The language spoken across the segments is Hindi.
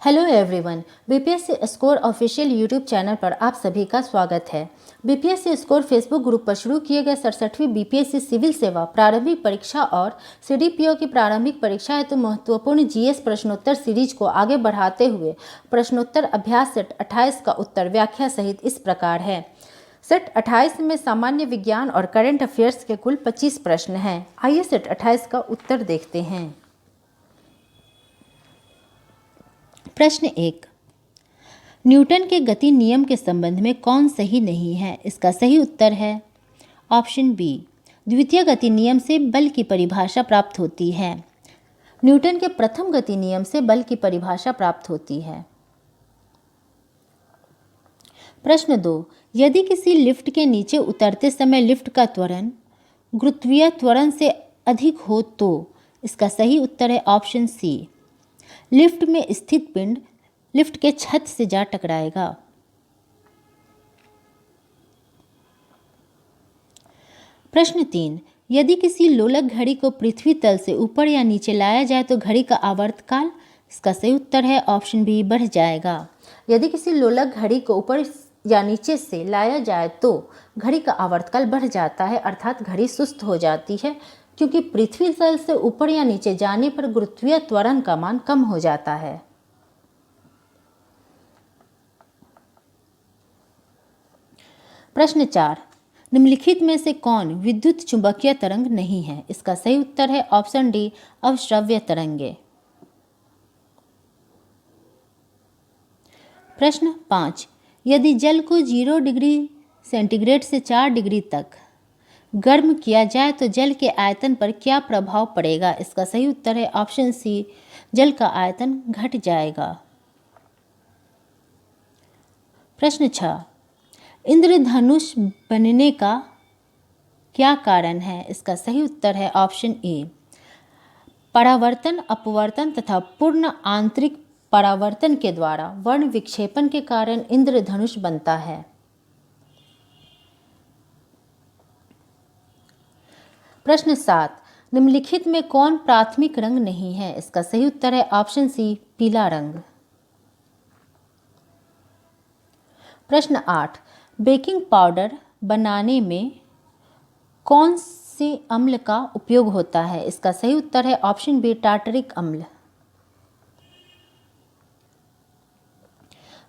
Hello everyone, BPSC score official YouTube channel पर आप सभी का स्वागत है। बीपीएससी स्कोर फेसबुक ग्रुप पर शुरू किए गए 67वीं बीपीएससी सिविल सेवा प्रारंभिक परीक्षा और सीडीपीओ की प्रारंभिक परीक्षा हेतु महत्वपूर्ण जीएस प्रश्नोत्तर सीरीज को आगे बढ़ाते हुए प्रश्नोत्तर अभ्यास सेट 28 का उत्तर व्याख्या सहित इस प्रकार है। सेट 28 में सामान्य विज्ञान और करंट अफेयर्स के कुल 25 प्रश्न हैं। आइए सेट 28 का उत्तर देखते हैं। प्रश्न 1, न्यूटन के गति नियम के संबंध में कौन सही नहीं है? इसका सही उत्तर है ऑप्शन बी, द्वितीय गति नियम से बल की परिभाषा प्राप्त होती है। न्यूटन के प्रथम गति नियम से बल की परिभाषा प्राप्त होती है। प्रश्न 2, यदि किसी लिफ्ट के नीचे उतरते समय लिफ्ट का त्वरण गुरुत्वीय त्वरण से अधिक हो तो इसका सही उत्तर है ऑप्शन सी, लिफ्ट में स्थित पिंड लिफ्ट के छत से जा टकराएगा। प्रश्न 3, यदि किसी लोलक घड़ी को पृथ्वी तल से ऊपर या नीचे लाया जाए तो घड़ी का आवर्तकाल? इसका सही उत्तर है ऑप्शन बी, बढ़ जाएगा। यदि किसी लोलक घड़ी को ऊपर या नीचे से लाया जाए तो घड़ी का आवर्तकाल बढ़ जाता है, अर्थात घड़ी सुस्त हो जाती है, क्योंकि पृथ्वी तल से ऊपर या नीचे जाने पर गुरुत्वीय त्वरण का मान कम हो जाता है। प्रश्न 4, निम्नलिखित में से कौन विद्युत चुंबकीय तरंग नहीं है? इसका सही उत्तर है ऑप्शन डी, अवश्रव्य तरंगे। प्रश्न 5, यदि जल को 0 डिग्री सेंटीग्रेड से 4 डिग्री तक गर्म किया जाए तो जल के आयतन पर क्या प्रभाव पड़ेगा? इसका सही उत्तर है ऑप्शन सी, जल का आयतन घट जाएगा। प्रश्न 6, इंद्रधनुष बनने का क्या कारण है? इसका सही उत्तर है ऑप्शन ए, परावर्तन, अपवर्तन तथा पूर्ण आंतरिक परावर्तन के द्वारा वर्ण विक्षेपण के कारण इंद्रधनुष बनता है। प्रश्न 7, निम्नलिखित में कौन प्राथमिक रंग नहीं है? इसका सही उत्तर है ऑप्शन सी, पीला रंग। प्रश्न 8, बेकिंग पाउडर बनाने में कौन से अम्ल का उपयोग होता है? इसका सही उत्तर है ऑप्शन बी, टार्टरिक अम्ल।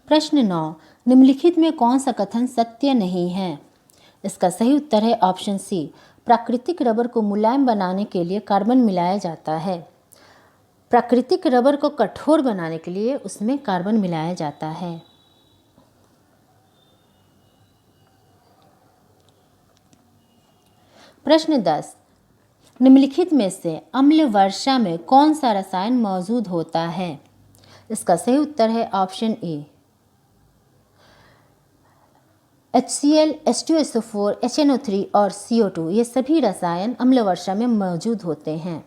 प्रश्न 9, निम्नलिखित में कौन सा कथन सत्य नहीं है? इसका सही उत्तर है ऑप्शन सी, प्राकृतिक रबर को मुलायम बनाने के लिए कार्बन मिलाया जाता है। प्राकृतिक रबर को कठोर बनाने के लिए उसमें कार्बन मिलाया जाता है। प्रश्न 10, निम्नलिखित में से अम्ल वर्षा में कौन सा रसायन मौजूद होता है? इसका सही उत्तर है option A, HCl, H2SO4, HNO3 और CO2, ये सभी रसायन अम्ल वर्षा में मौजूद होते हैं।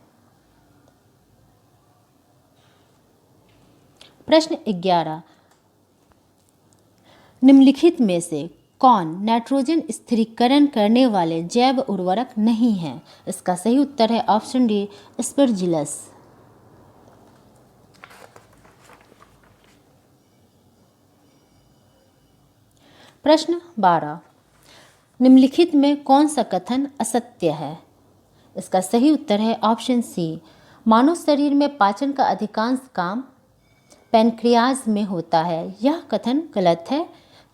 प्रश्न 11, निम्नलिखित में से कौन नाइट्रोजन स्थिरीकरण करने वाले जैव उर्वरक नहीं है? इसका सही उत्तर है ऑप्शन डी, एस्परजिलस। प्रश्न 12, निम्नलिखित में कौन सा कथन असत्य है? इसका सही उत्तर है ऑप्शन सी, मानव शरीर में पाचन का अधिकांश काम पैनक्रियाज में होता है। यह कथन गलत है,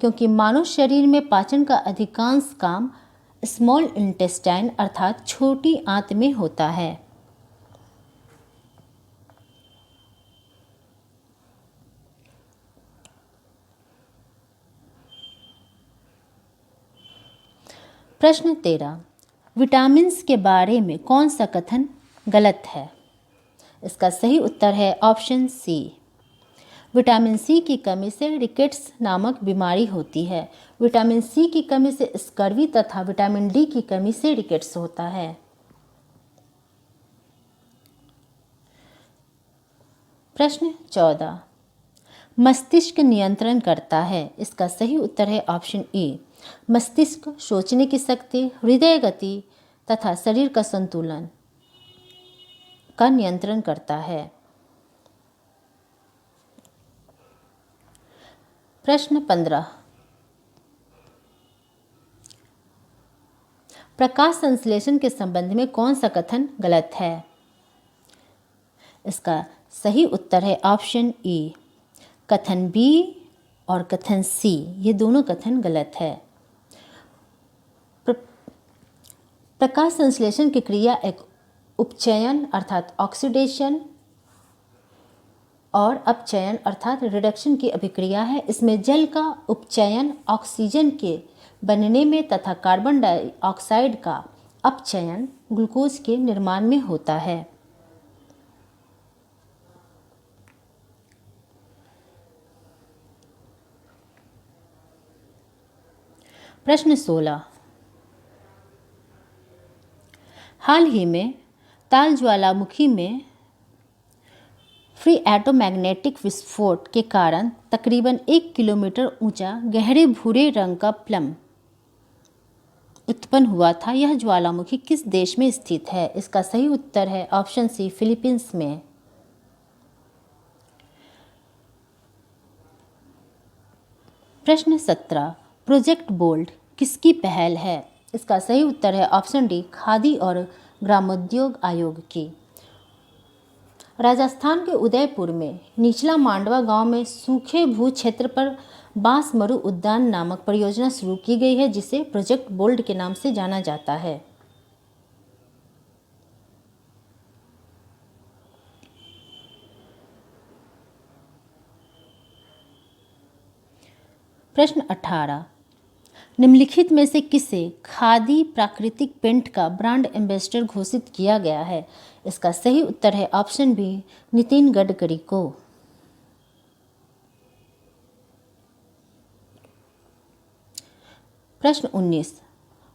क्योंकि मानव शरीर में पाचन का अधिकांश काम स्मॉल इंटेस्टाइन अर्थात छोटी आंत में होता है। प्रश्न 13, विटामिन्स के बारे में कौन सा कथन गलत है? इसका सही उत्तर है ऑप्शन सी, विटामिन सी की कमी से रिकेट्स नामक बीमारी होती है। विटामिन सी की कमी से स्कर्वी तथा विटामिन डी की कमी से रिकेट्स होता है। प्रश्न 14, मस्तिष्क नियंत्रण करता है। इसका सही उत्तर है ऑप्शन ए, मस्तिष्क सोचने की शक्ति, हृदय गति तथा शरीर का संतुलन का नियंत्रण करता है। प्रश्न 15, प्रकाश संश्लेषण के संबंध में कौन सा कथन गलत है? इसका सही उत्तर है ऑप्शन ए। कथन बी और कथन सी, ये दोनों कथन गलत है। प्रकाश संश्लेषण की क्रिया एक उपचयन अर्थात ऑक्सीडेशन और अपचयन अर्थात रिडक्शन की अभिक्रिया है। इसमें जल का उपचयन ऑक्सीजन के बनने में तथा कार्बन डाइऑक्साइड का अपचयन ग्लूकोज के निर्माण में होता है। प्रश्न 16, हाल ही में ताल ज्वालामुखी में फ्री एटोमैग्नेटिक विस्फोट के कारण तकरीबन 1 किलोमीटर ऊंचा गहरे भूरे रंग का प्लम उत्पन्न हुआ था। यह ज्वालामुखी किस देश में स्थित है? इसका सही उत्तर है ऑप्शन सी, फिलीपींस में। प्रश्न 17, प्रोजेक्ट बोल्ड किसकी पहल है? इसका सही उत्तर है ऑप्शन डी, खादी और ग्रामोद्योग आयोग की। राजस्थान के उदयपुर में निचला मांडवा गांव में सूखे भू क्षेत्र पर बांस मरु उद्यान नामक परियोजना शुरू की गई है, जिसे प्रोजेक्ट बोल्ड के नाम से जाना जाता है। प्रश्न 18, निम्नलिखित में से किसे खादी प्राकृतिक पेंट का ब्रांड एम्बेसडर घोषित किया गया है? इसका सही उत्तर है ऑप्शन बी, नितिन गडकरी को। प्रश्न 19,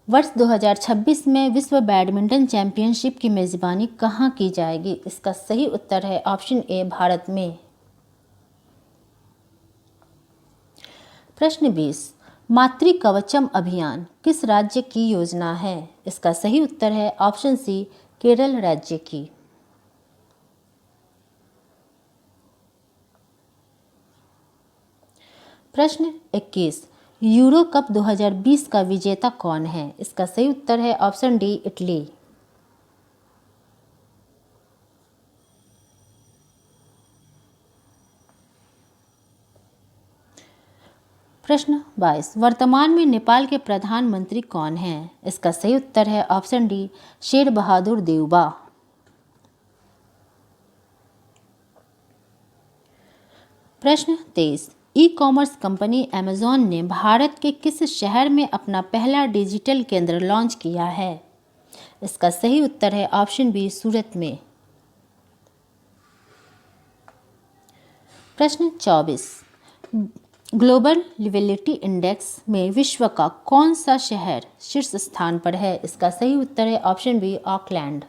वर्ष 2026 में विश्व बैडमिंटन चैंपियनशिप की मेजबानी कहाँ की जाएगी? इसका सही उत्तर है ऑप्शन ए, भारत में। प्रश्न 20, मातृ कवचम अभियान किस राज्य की योजना है? इसका सही उत्तर है ऑप्शन सी, केरल राज्य की। प्रश्न 21, यूरो कप 2020 का विजेता कौन है? इसका सही उत्तर है ऑप्शन डी, इटली। प्रश्न 22, वर्तमान में नेपाल के प्रधानमंत्री कौन हैं? इसका सही उत्तर है ऑप्शन डी, शेर बहादुर देउबा। प्रश्न 23, ई कॉमर्स कंपनी अमेजॉन ने भारत के किस शहर में अपना पहला डिजिटल केंद्र लॉन्च किया है? इसका सही उत्तर है ऑप्शन बी, सूरत में। प्रश्न 24, ग्लोबल लिविलिटी इंडेक्स में विश्व का कौन सा शहर शीर्ष स्थान पर है? इसका सही उत्तर है ऑप्शन बी, ऑकलैंड।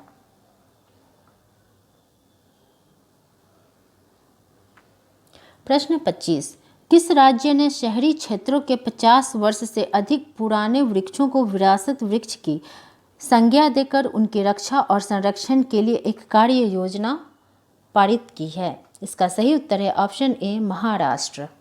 प्रश्न 25, किस राज्य ने शहरी क्षेत्रों के 50 वर्ष से अधिक पुराने वृक्षों को विरासत वृक्ष की संज्ञा देकर उनकी रक्षा और संरक्षण के लिए एक कार्य योजना पारित की है? इसका सही उत्तर है ऑप्शन ए, महाराष्ट्र।